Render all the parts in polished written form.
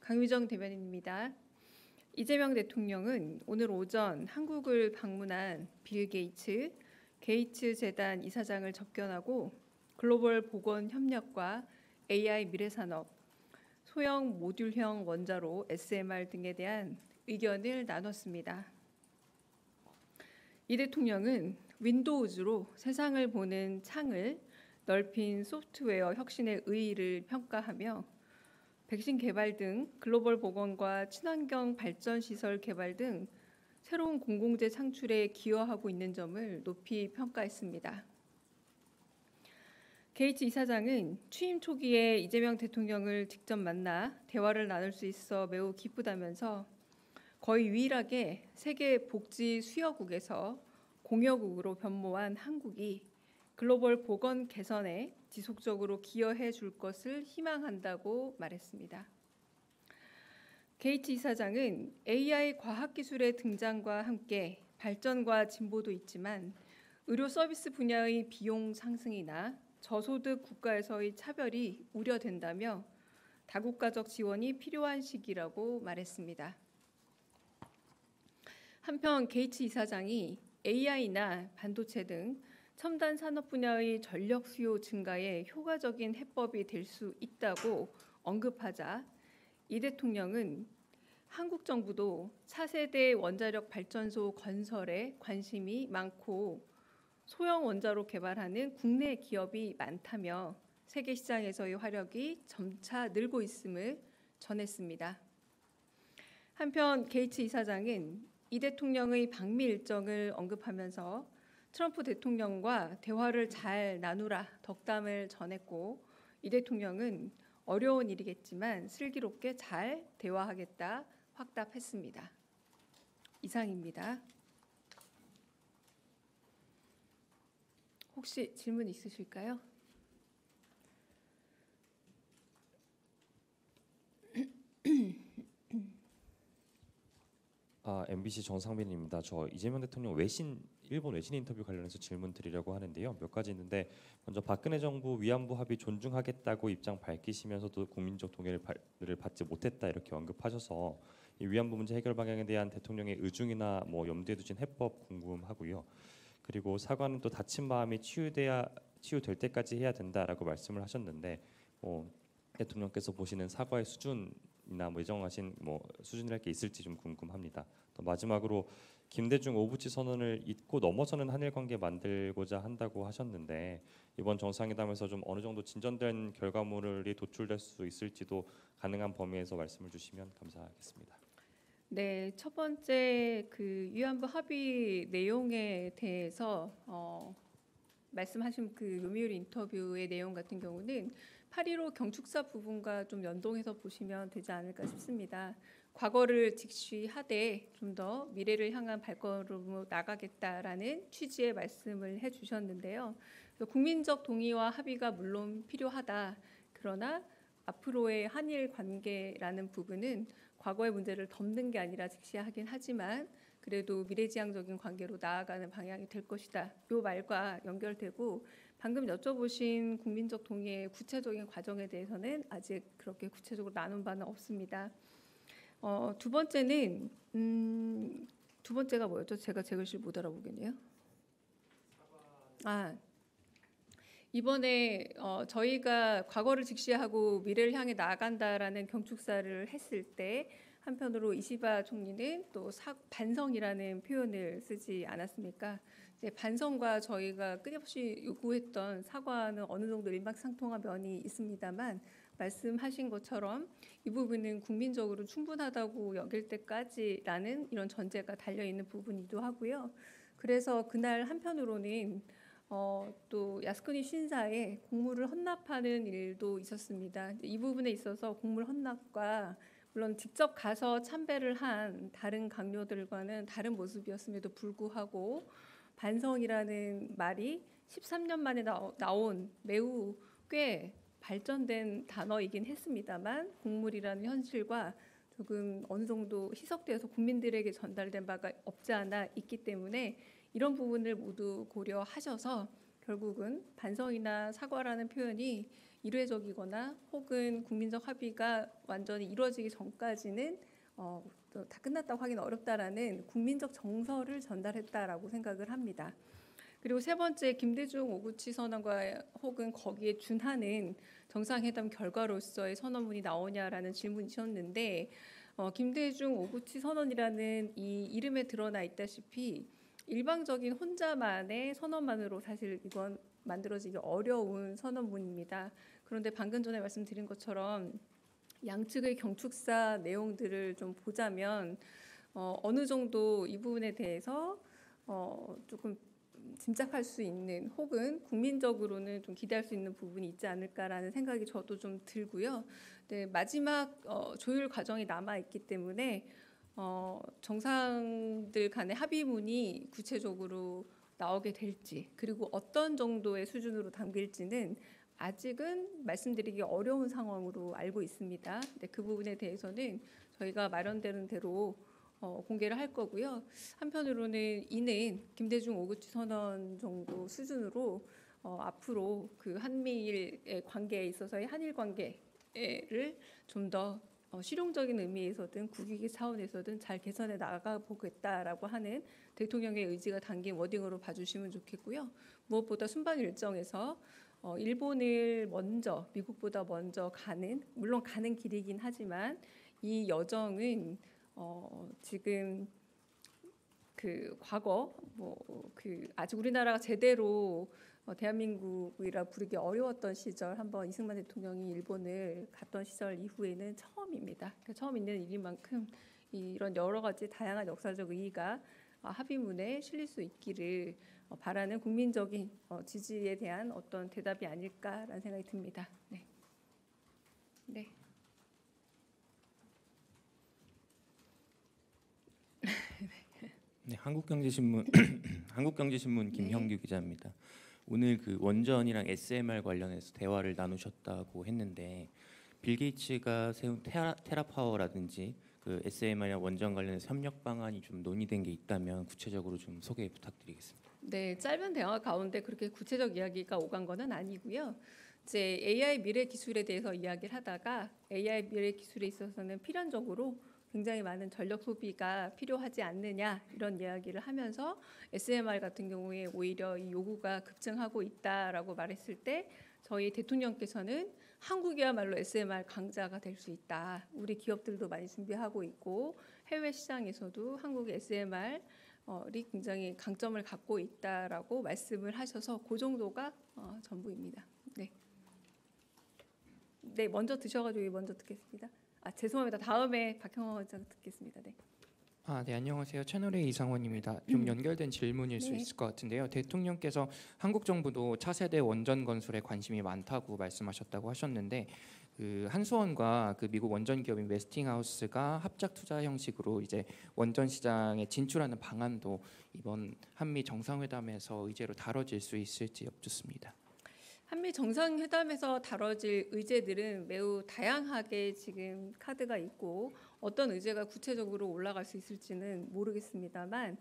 강유정 대변인입니다. 이재명 대통령은 오늘 오전 한국을 방문한 빌 게이츠, 게이츠 재단 이사장을 접견하고 글로벌 보건 협력과 AI 미래산업, 소형 모듈형 원자로 SMR 등에 대한 의견을 나눴습니다. 이 대통령은 윈도우즈로 세상을 보는 창을 넓힌 소프트웨어 혁신의 의의를 평가하며 백신 개발 등 글로벌 보건과 친환경 발전 시설 개발 등 새로운 공공재 창출에 기여하고 있는 점을 높이 평가했습니다. 게이츠 이사장은 취임 초기에 이재명 대통령을 직접 만나 대화를 나눌 수 있어 매우 기쁘다면서 거의 유일하게 세계 복지 수여국에서 공여국으로 변모한 한국이 글로벌 보건 개선에 지속적으로 기여해 줄 것을 희망한다고 말했습니다. 게이츠 이사장은 AI 과학기술의 등장과 함께 발전과 진보도 있지만 의료 서비스 분야의 비용 상승이나 저소득 국가에서의 차별이 우려된다며 다국가적 지원이 필요한 시기라고 말했습니다. 한편 게이츠 이사장이 AI나 반도체 등 첨단 산업 분야의 전력 수요 증가에 효과적인 해법이 될 수 있다고 언급하자 이 대통령은 한국 정부도 차세대 원자력 발전소 건설에 관심이 많고 소형 원자로 개발하는 국내 기업이 많다며 세계 시장에서의 화력이 점차 늘고 있음을 전했습니다. 한편 게이츠 이사장은 이 대통령의 방미 일정을 언급하면서 트럼프 대통령과 대화를 잘 나누라 덕담을 전했고 이 대통령은 어려운 일이겠지만 슬기롭게 잘 대화하겠다 확답했습니다. 이상입니다. 혹시 질문 있으실까요? MBC 정상빈입니다. 저 이재명 대통령 일본 외신 인터뷰 관련해서 질문 드리려고 하는데요. 몇 가지 있는데 먼저 박근혜 정부 위안부 합의 존중하겠다고 입장 밝히시면서도 국민적 동의를 받지 못했다 이렇게 언급하셔서 이 위안부 문제 해결 방향에 대한 대통령의 의중이나 염두에 두신 해법 궁금하고요. 그리고 사과는 또 다친 마음이 치유될 때까지 해야 된다라고 말씀을 하셨는데 대통령께서 보시는 사과의 수준이나 예정하신 수준이랄 게 있을지 좀 궁금합니다. 또 마지막으로 김대중 오부치 선언을 잊고 넘어서는 한일 관계 만들고자 한다고 하셨는데 이번 정상회담에서 좀 어느 정도 진전된 결과물이 도출될 수 있을지도 가능한 범위에서 말씀을 주시면 감사하겠습니다. 네, 첫 번째 위안부 합의 내용에 대해서 말씀하신 요미우리 인터뷰의 내용 같은 경우는 8.15 경축사 부분과 좀 연동해서 보시면 되지 않을까 싶습니다. 과거를 직시하되 좀 더 미래를 향한 발걸음으로 나가겠다라는 취지의 말씀을 해주셨는데요. 국민적 동의와 합의가 물론 필요하다. 그러나 앞으로의 한일 관계라는 부분은 과거의 문제를 덮는 게 아니라 직시하긴 하지만 그래도 미래지향적인 관계로 나아가는 방향이 될 것이다. 이 말과 연결되고 방금 여쭤보신 국민적 동의의 구체적인 과정에 대해서는 아직 그렇게 구체적으로 나눈 바는 없습니다. 두 번째는 두 번째가 뭐였죠? 제가 제 글씨를 못 알아보겠네요. 이번에 저희가 과거를 직시하고 미래를 향해 나아간다라는 경축사를 했을 때 한편으로 이시바 총리는 또 반성이라는 표현을 쓰지 않았습니까? 이제 반성과 저희가 끊임없이 요구했던 사과는 어느 정도 일맥상통한 면이 있습니다만 말씀하신 것처럼 이 부분은 국민적으로 충분하다고 여길 때까지라는 이런 전제가 달려있는 부분이기도 하고요. 그래서 그날 한편으로는 또 야스쿠니 신사에 공물을 헌납하는 일도 있었습니다. 이 부분에 있어서 공물 헌납과 물론 직접 가서 참배를 한 다른 강요들과는 다른 모습이었음에도 불구하고 반성이라는 말이 13년 만에 나온 매우 꽤 발전된 단어이긴 했습니다만 공물이라는 현실과 조금 어느 정도 희석되어서 국민들에게 전달된 바가 없지 않아 있기 때문에 이런 부분을 모두 고려하셔서 결국은 반성이나 사과라는 표현이 일회적이거나 혹은 국민적 합의가 완전히 이루어지기 전까지는 또다 끝났다고 하기는 어렵다라는 국민적 정서를 전달했다라고 생각을 합니다. 그리고 세 번째, 김대중 오구치 선언과 혹은 거기에 준하는 정상회담 결과로서의 선언문이 나오냐라는 질문이셨는데 김대중 오구치 선언이라는 이 이름에 드러나 있다시피 일방적인 혼자만의 선언만으로 사실 이건 만들어지기 어려운 선언문입니다. 그런데 방금 전에 말씀드린 것처럼 양측의 경축사 내용들을 좀 보자면 어느 정도 이 부분에 대해서 조금 짐작할 수 있는 혹은 국민적으로는 좀 기대할 수 있는 부분이 있지 않을까라는 생각이 저도 좀 들고요. 네, 마지막 조율 과정이 남아 있기 때문에 정상들 간의 합의문이 구체적으로 나오게 될지 그리고 어떤 정도의 수준으로 담길지는 아직은 말씀드리기 어려운 상황으로 알고 있습니다. 근데 그 부분에 대해서는 저희가 마련되는 대로 공개를 할 거고요. 한편으로는 이는 김대중 오구치 선언 정도 수준으로 앞으로 그 한미일의 관계에 있어서의 한일 관계를 좀 더 실용적인 의미에서든 국익의 차원에서든 잘 개선해 나가 보겠다라고 하는 대통령의 의지가 담긴 워딩으로 봐주시면 좋겠고요. 무엇보다 순방 일정에서 일본을 먼저 미국보다 먼저 가는 물론 가는 길이긴 하지만 이 여정은 지금 그 과거 그 아직 우리나라가 제대로 대한민국이라 부르기 어려웠던 시절 한번 이승만 대통령이 일본을 갔던 시절 이후에는 처음입니다. 그러니까 처음 있는 일인 만큼 이런 여러 가지 다양한 역사적 의의가 합의문에 실릴 수 있기를 바라는 국민적인 지지에 대한 어떤 대답이 아닐까라는 생각이 듭니다. 네. 네. 네, 한국경제신문 한국경제신문 김형규 기자입니다. 오늘 그 원전이랑 SMR 관련해서 대화를 나누셨다고 했는데 빌 게이츠가 세운 테라파워라든지 그 SMR이나 원전 관련해서 협력 방안이 좀 논의된 게 있다면 구체적으로 좀 소개 부탁드리겠습니다. 네, 짧은 대화 가운데 그렇게 구체적 이야기가 오간 거는 아니고요. 이제 AI 미래 기술에 대해서 이야기를 하다가 AI 미래 기술에 있어서는 필연적으로 굉장히 많은 전력 소비가 필요하지 않느냐 이런 이야기를 하면서 SMR 같은 경우에 오히려 이 요구가 급증하고 있다라고 말했을 때 저희 대통령께서는 한국이야말로 SMR 강자가 될 수 있다. 우리 기업들도 많이 준비하고 있고 해외 시장에서도 한국의 SMR이 굉장히 강점을 갖고 있다라고 말씀을 하셔서 그 정도가 전부입니다. 네. 네, 먼저 드셔가지고 먼저 듣겠습니다. 죄송합니다. 다음에 박형원 의장 듣겠습니다. 네. 네, 안녕하세요. 채널A 이상원입니다. 좀 연결된 질문일 수 네. 있을 것 같은데요. 대통령께서 한국 정부도 차세대 원전 건설에 관심이 많다고 말씀하셨다고 하셨는데 그 한수원과 그 미국 원전 기업인 웨스팅하우스가 합작 투자 형식으로 이제 원전 시장에 진출하는 방안도 이번 한미 정상회담에서 의제로 다뤄질 수 있을지 여쭙습니다. 한미 정상회담에서 다뤄질 의제들은 매우 다양하게 지금 카드가 있고 어떤 의제가 구체적으로 올라갈 수 있을지는 모르겠습니다만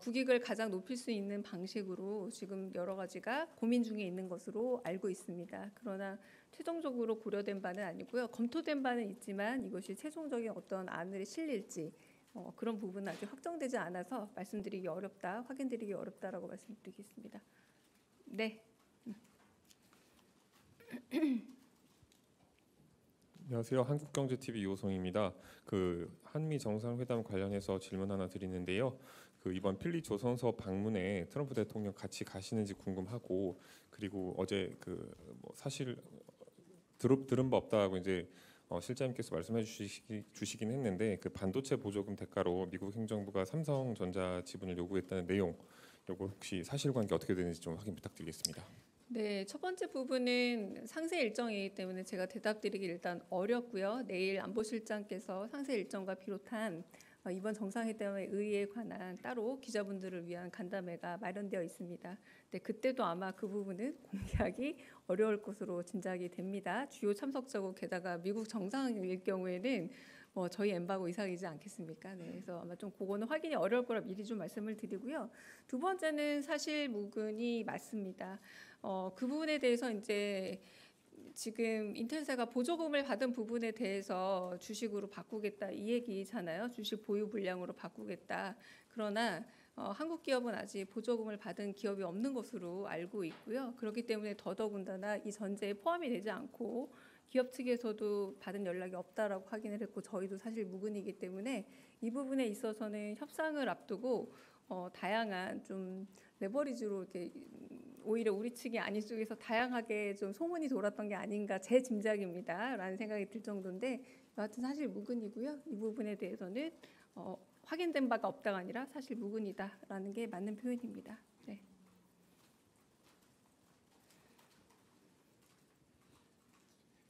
국익을 가장 높일 수 있는 방식으로 지금 여러 가지가 고민 중에 있는 것으로 알고 있습니다. 그러나 최종적으로 고려된 바는 아니고요. 검토된 바는 있지만 이것이 최종적인 어떤 안을 실릴지 그런 부분은 아직 확정되지 않아서 말씀드리기 어렵다, 확인드리기 어렵다라고 말씀드리겠습니다. 네. 안녕하세요. 한국경제TV 이호성입니다. 그 한미 정상회담 관련해서 질문 하나 드리는데요. 그 이번 필리 조선소 방문에 트럼프 대통령 같이 가시는지 궁금하고 그리고 어제 그 뭐 사실 들은 바 없다고 이제 실장님께서 말씀해 주시긴 했는데 그 반도체 보조금 대가로 미국 행정부가 삼성전자 지분을 요구했다는 내용 요거 혹시 사실관계 어떻게 되는지 좀 확인 부탁드리겠습니다. 네, 첫 번째 부분은 상세 일정이기 때문에 제가 대답드리기 일단 어렵고요. 내일 안보실장께서 상세 일정과 비롯한 이번 정상회담의 의의에 관한 따로 기자분들을 위한 간담회가 마련되어 있습니다. 네, 그때도 아마 그 부분은 공개하기 어려울 것으로 짐작이 됩니다. 주요 참석자고 게다가 미국 정상일 경우에는 저희 엠바고 이상이지 않겠습니까? 네, 그래서 아마 좀 그거는 확인이 어려울 거라 미리 좀 말씀을 드리고요. 두 번째는 사실 무근이 맞습니다. 그 부분에 대해서 이제 지금 인텔사가 보조금을 받은 부분에 대해서 주식으로 바꾸겠다 이 얘기잖아요. 주식 보유 물량으로 바꾸겠다. 그러나 한국 기업은 아직 보조금을 받은 기업이 없는 것으로 알고 있고요. 그렇기 때문에 더더군다나 이 전제에 포함이 되지 않고 기업 측에서도 받은 연락이 없다라고 확인을 했고 저희도 사실 무근이기 때문에 이 부분에 있어서는 협상을 앞두고 다양한 좀 레버리지로 이렇게 오히려 우리 측이 아닌 쪽에서 다양하게 좀 소문이 돌았던 게 아닌가 제 짐작입니다라는 생각이 들 정도인데 여하튼 사실 무근이고요. 이 부분에 대해서는 확인된 바가 없다가 아니라 사실 무근이다라는 게 맞는 표현입니다. 네.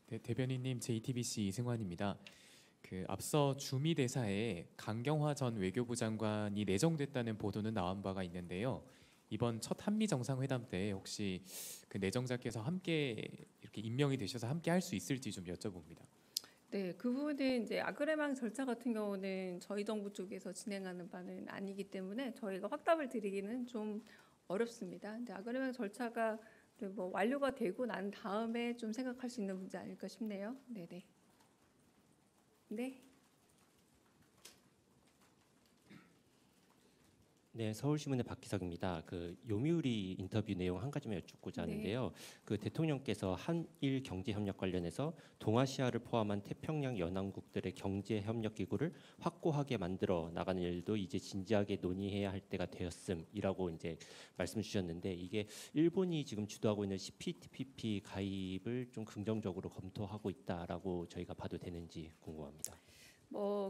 네, 대변인님 JTBC 이승환입니다. 앞서 주미 대사에 강경화 전 외교부 장관이 내정됐다는 보도는 나온 바가 있는데요. 이번 첫 한미 정상회담 때 혹시 그 내정자께서 함께 이렇게 임명이 되셔서 함께 할 수 있을지 좀 여쭤봅니다. 네, 그 부분은 이제 아그레망 절차 같은 경우는 저희 정부 쪽에서 진행하는 바는 아니기 때문에 저희가 확답을 드리기는 좀 어렵습니다. 근데 아그레망 절차가 뭐 완료가 되고 난 다음에 좀 생각할 수 있는 문제 아닐까 싶네요. 네네. 네. 네, 서울신문의 박기석입니다. 요미우리 인터뷰 내용 한 가지만 여쭙고자 하는데요. 대통령께서 한일 경제 협력 관련해서 동아시아를 포함한 태평양 연안국들의 경제 협력 기구를 확고하게 만들어 나가는 일도 이제 진지하게 논의해야 할 때가 되었음이라고 이제 말씀 주셨는데 이게 일본이 지금 주도하고 있는 CPTPP 가입을 좀 긍정적으로 검토하고 있다라고 저희가 봐도 되는지 궁금합니다.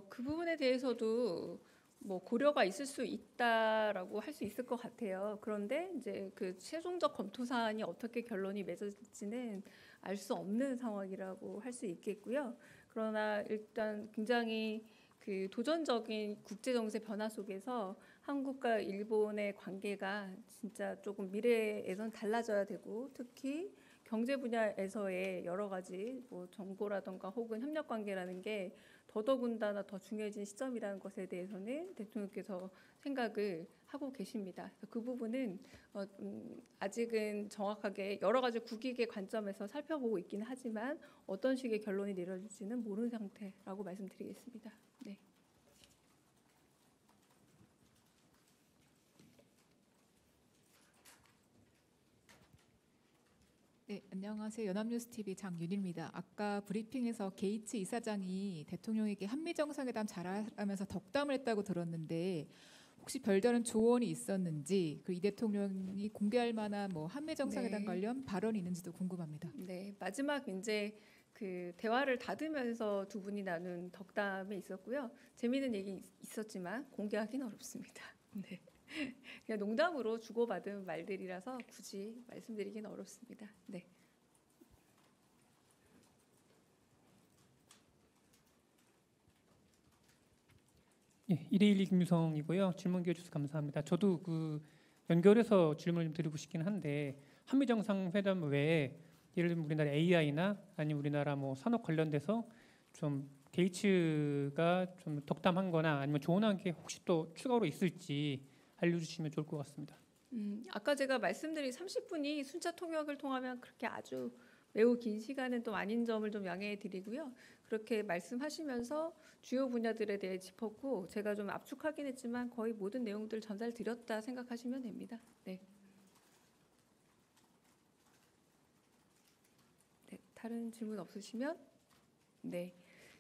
그 부분에 대해서도 고려가 있을 수 있다라고 할 수 있을 것 같아요. 그런데 이제 그 최종적 검토 사안이 어떻게 결론이 맺어질지는 알 수 없는 상황이라고 할 수 있겠고요. 그러나 일단 굉장히 그 도전적인 국제 정세 변화 속에서 한국과 일본의 관계가 진짜 조금 미래에선 달라져야 되고 특히 경제 분야에서의 여러 가지 정보라든가 혹은 협력 관계라는 게 더더군다나 더 중요해진 시점이라는 것에 대해서는 대통령께서 생각을 하고 계십니다. 그 부분은 아직은 정확하게 여러 가지 국익의 관점에서 살펴보고 있기는 하지만 어떤 식의 결론이 내려질지는 모르는 상태라고 말씀드리겠습니다. 네. 네, 안녕하세요. 연합뉴스TV 장윤희입니다. 아까 브리핑에서 게이츠 이사장이 대통령에게 한미 정상회담 잘하면서 덕담을 했다고 들었는데 혹시 별다른 조언이 있었는지 이 대통령이 공개할 만한 한미 정상회담 관련 발언이 있는지도 궁금합니다. 네, 마지막 이제 그 대화를 닫으면서 두 분이 나눈 덕담이 있었고요. 재미있는 얘기 있었지만 공개하기는 어렵습니다. 네. 그냥 농담으로 주고받은 말들이라서 굳이 말씀드리기는 어렵습니다. 네. 예, 121 김유성이고요. 질문 기회 주셔서 감사합니다. 저도 연결해서 질문을 좀 드리고 싶긴 한데 한미 정상회담 외에 예를 들면 우리나라 AI나 아니면 우리나라 산업 관련돼서 좀 게이츠가 좀 덕담한거나 아니면 조언한 게 혹시 또 추가로 있을지 알려주시면 좋을 것 같습니다. 아까 제가 말씀드린 30분이 순차 통역을 통하면 그렇게 아주 매우 긴 시간은 또 아닌 점을 좀 양해해 드리고요. 그렇게 말씀하시면서 주요 분야들에 대해 짚었고 제가 좀 압축하긴 했지만 거의 모든 내용들 전달 드렸다 생각하시면 됩니다. 네. 네, 다른 질문 없으시면 네.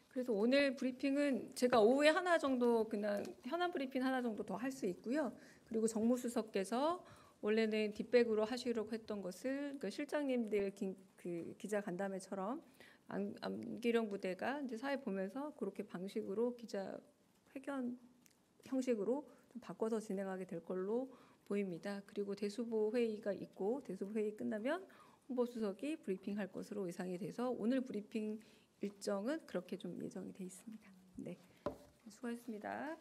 그래서 오늘 브리핑은 제가 오후에 하나 정도 그냥 현안 브리핑 하나 정도 더 할 수 있고요. 그리고 정무수석께서 원래는 뒷백으로 하시려고 했던 것을 실장님들 기자 간담회처럼 안기령 부대가 이제 사회 보면서 그렇게 방식으로 기자 회견 형식으로 좀 바꿔서 진행하게 될 걸로 보입니다. 그리고 대수보 회의가 있고 대수보 회의 끝나면 홍보수석이 브리핑할 것으로 예상이 돼서 오늘 브리핑 일정은 그렇게 좀 예정이 돼 있습니다. 네, 수고하셨습니다.